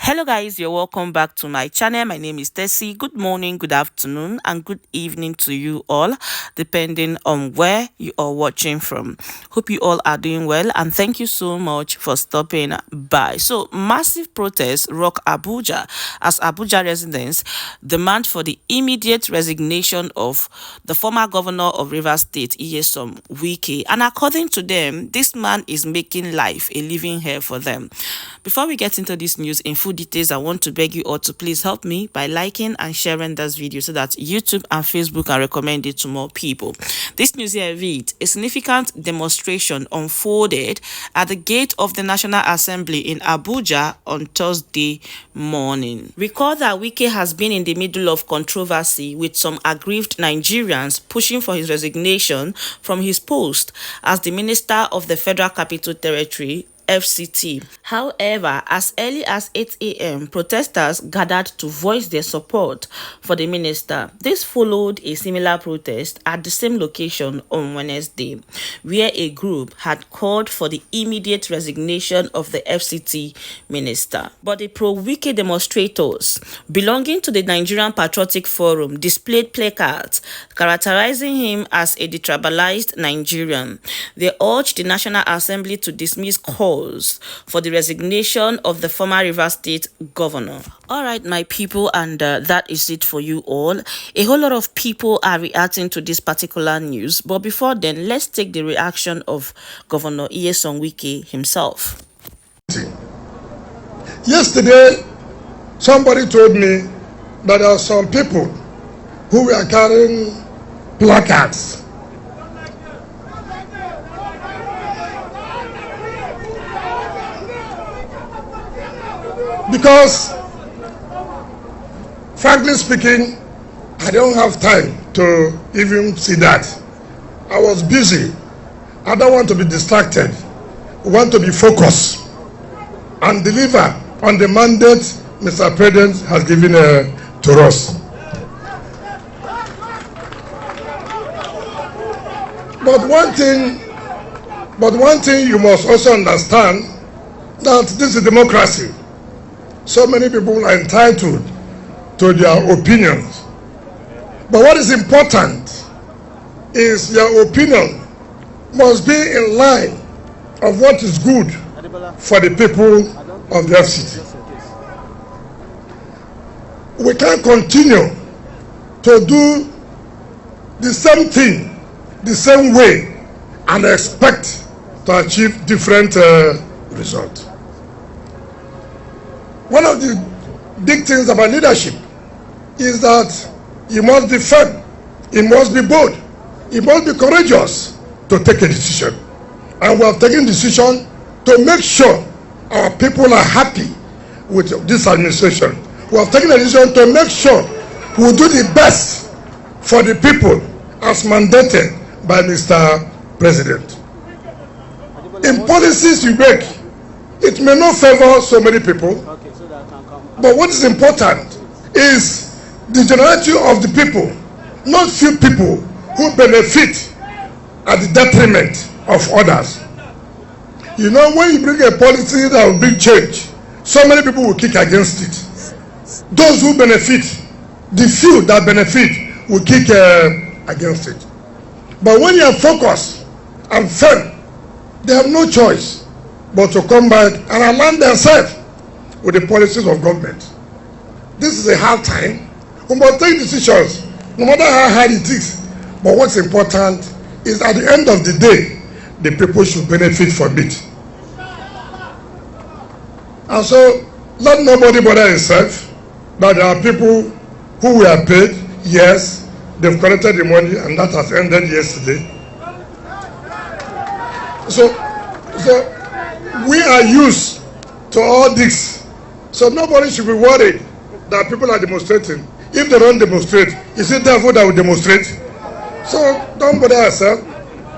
Hello guys, you're welcome back to my channel. My name is Tessie. Good morning, good afternoon, and good evening to you all, depending on where you are watching from. Hope you all are doing well, and thank you so much for stopping by. So, massive protests rock Abuja as Abuja residents demand for the immediate resignation of the former governor of Rivers State, Wike. And according to them, this man is making life a living hell for them. Before we get into this news in full details, I want to beg you all to please help me by liking and sharing this video so that YouTube and Facebook can recommend it to more people. This news here reads: a significant demonstration unfolded at the gate of the National Assembly in Abuja on Thursday morning. Recall that Wike has been in the middle of controversy, with some aggrieved Nigerians pushing for his resignation from his post as the Minister of the Federal Capital Territory, FCT. However, as early as 8 a.m., protesters gathered to voice their support for the minister. This followed a similar protest at the same location on Wednesday, where a group had called for the immediate resignation of the FCT minister. But the pro-Wike demonstrators belonging to the Nigerian Patriotic Forum displayed placards characterizing him as a detribalized Nigerian. They urged the National Assembly to dismiss calls for the resignation of the former Rivers State governor. All right, my people, and that is it for you all. A whole lot of people are reacting to this particular news, but before then, let's take the reaction of Governor Wike himself. Yesterday, somebody told me that there are some people who were carrying placards because, frankly speaking, I don't have time to even see that. I was busy. I don't want to be distracted. I want to be focused and deliver on the mandate Mr. President has given to us. But one thing you must also understand, that this is democracy. So many people are entitled to their opinions. But what is important is your opinion must be in line of what is good for the people of the FCT. We can't continue to do the same thing, the same way, and expect to achieve different results. One of the big things about leadership is that you must be firm, you must be bold, you must be courageous to take a decision. And we have taken a decision to make sure our people are happy with this administration. We have taken a decision to make sure we do the best for the people as mandated by Mr. President. In policies you make, it may not favor so many people, but what is important is the generality of the people, not few people who benefit at the detriment of others. You know, when you bring a policy that will bring change, so many people will kick against it. Those who benefit, the few that benefit, will kick against it. But when you are focused and firm, they have no choice but to come back and align themselves with the policies of government. This is a hard time. We must take decisions, no matter how hard it is. But what's important is, at the end of the day, the people should benefit from it. And so, let nobody bother himself that there are people who were paid. Yes, they've collected the money, and that has ended yesterday. So we are used to all this. So nobody should be worried that people are demonstrating. If they don't demonstrate, is it therefore that will demonstrate? So don't bother yourself.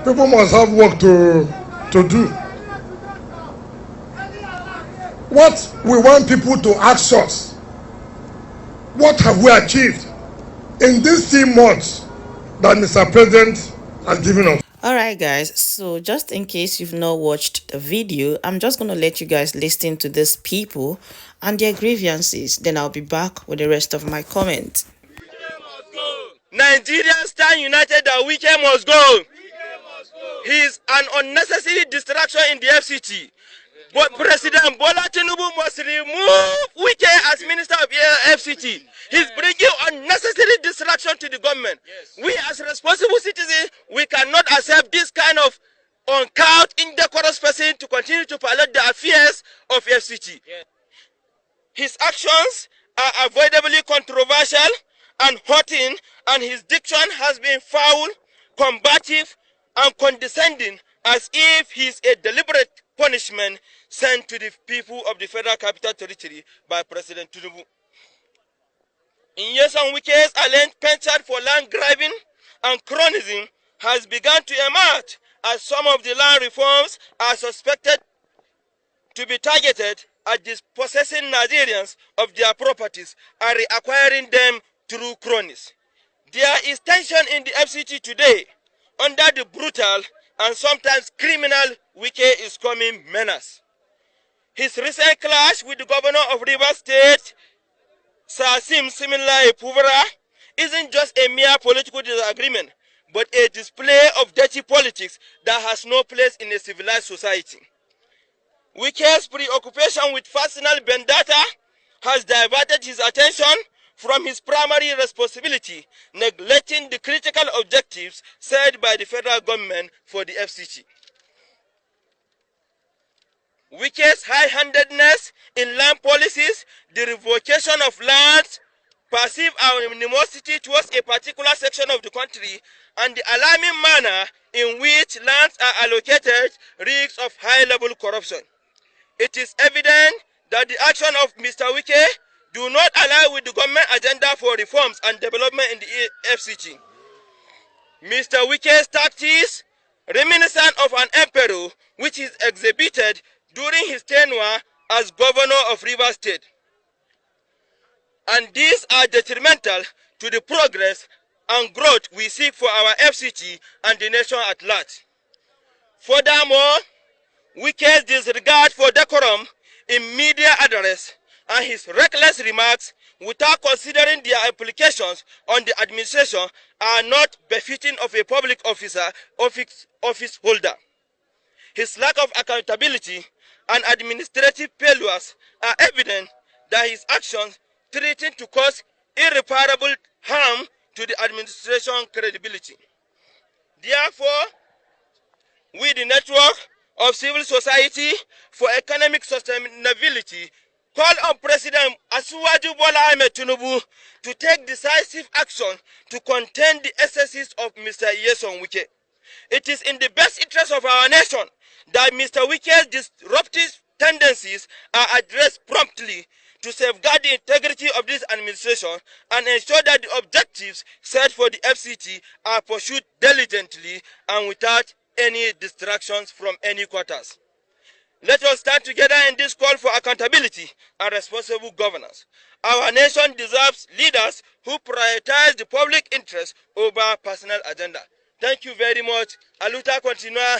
People must have work to do. What we want people to ask us, what have we achieved in these 3 months that Mr. President has given us? Alright guys, so just in case you've not watched the video, I'm just going to let you guys listen to these people and their grievances. Then I'll be back with the rest of my comment. Nigerians stand united that Wike must go. He is an unnecessary distraction in the FCT. But President Bola Tinubu must remove Wike as Minister of FCT. He's bringing unnecessary distraction to the government. We as responsible citizens, we cannot accept this kind of uncouth, indecorous person to continue to pilot the affairs of FCT. His actions are avoidably controversial and hurting, and his diction has been foul, combative, and condescending, as if he is a deliberate punishment sent to the people of the Federal Capital Territory by President Tinubu. In Nyesom Wike's alleged penchant for land grabbing and cronyism has begun to emerge, as some of the land reforms are suspected to be targeted at dispossessing Nigerians of their properties and reacquiring them through cronies. There is tension in the FCT today under the brutal and sometimes criminal Wike is coming menace. His recent clash with the governor of Rivers State, Sir Siminalayi Fubara, isn't just a mere political disagreement, but a display of dirty politics that has no place in a civilized society. Wike's preoccupation with personal vendetta has diverted his attention from his primary responsibility, neglecting the critical objectives set by the federal government for the FCT. Wike's high-handedness in land policies, the revocation of lands, perceived animosity towards a particular section of the country, and the alarming manner in which lands are allocated reeks of high-level corruption. It is evident that the action of Mr. Wike do not align with the government agenda for reforms and development in the FCT. Mr. Wike's tactics, reminiscent of an emperor, which is exhibited during his tenure as governor of Rivers State. And these are detrimental to the progress and growth we seek for our FCT and the nation at large. Furthermore, Wike's disregard for decorum in media address and his reckless remarks without considering their implications on the administration are not befitting of a public officer, office holder. His lack of accountability and administrative failures are evident that his actions threaten to cause irreparable harm to the administration's credibility. Therefore, we, the network of civil society for economic sustainability, call on President Asiwaju Bola Ahmed Tinubu to take decisive action to contain the excesses of Mr. Nyesom Wike. It is in the best interest of our nation that Mr. Wike's disruptive tendencies are addressed promptly to safeguard the integrity of this administration and ensure that the objectives set for the FCT are pursued diligently and without any distractions from any quarters. Let us stand together in this call for accountability and responsible governance. Our nation deserves leaders who prioritize the public interest over personal agenda. Thank you very much. Aluta continua.